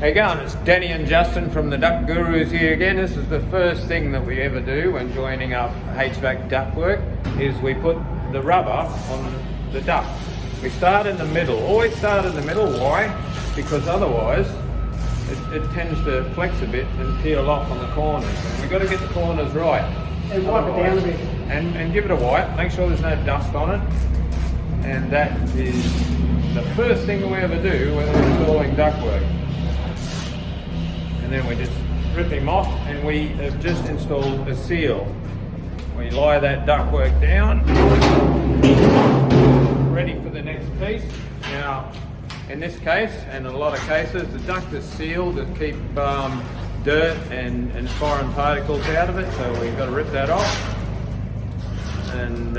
How you going? It's Danny and Justin from the Duct Gurus here again. This is the first thing that we ever do when joining up HVAC ductwork, is we put the rubber on the duct. We start in the middle, always start in the middle. Why? Because otherwise it tends to flex a bit and peel off on the corners. And we've got to get the corners right. And wipe it down a bit. And give it a wipe, make sure there's no dust on it. And that is the first thing that we ever do when we're installing ductwork. And then we just rip him off, and we have just installed a seal. We lie that ductwork down, ready for the next piece. Now, in this case, and in a lot of cases, the duct is sealed to keep dirt and foreign particles out of it, so we've got to rip that off. And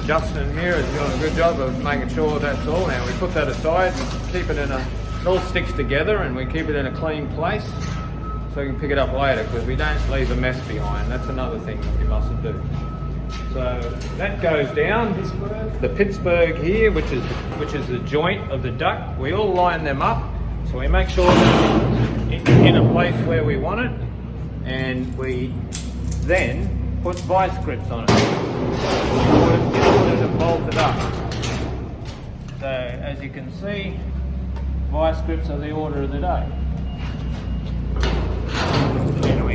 Justin here is doing a good job of making sure that's all. Now we put that aside and keep it it all sticks together, and we keep it in a clean place so we can pick it up later, because we don't leave a mess behind. That's another thing that we mustn't do. So that goes down. The Pittsburgh here, which is the joint of the duct, we all line them up, so we make sure that it's in a place where we want it, and we then put vice grips on it in order to bolt it up. So as you can see, vice grips are the order of the day. Then we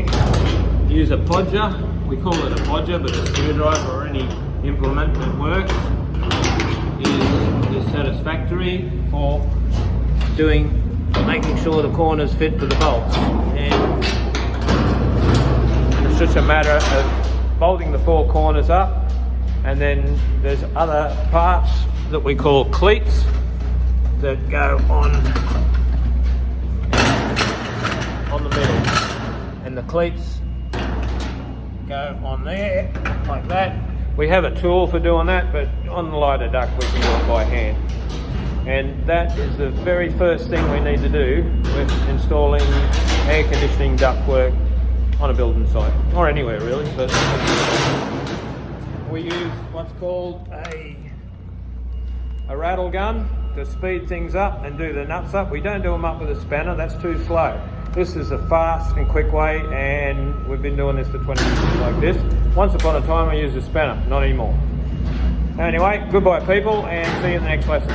use a podger. We call it a podger, but a screwdriver or any implement that works is satisfactory for making sure the corners fit for the bolts. And it's just a matter of bolting the four corners up, and then there's other parts that we call cleats that go on the middle, and the cleats go on there like that. We have a tool for doing that, but on the lighter duct we can do it by hand. And that is the very first thing we need to do with installing air conditioning ductwork on a building site, or anywhere really. But we use what's called a rattle gun to speed things up and do the nuts up. We don't do them up with a spanner, that's too slow. This is a fast and quick way, and we've been doing this for 20 years like this. Once upon a time I used a spanner, not anymore. Anyway, goodbye people, and see you in the next lesson.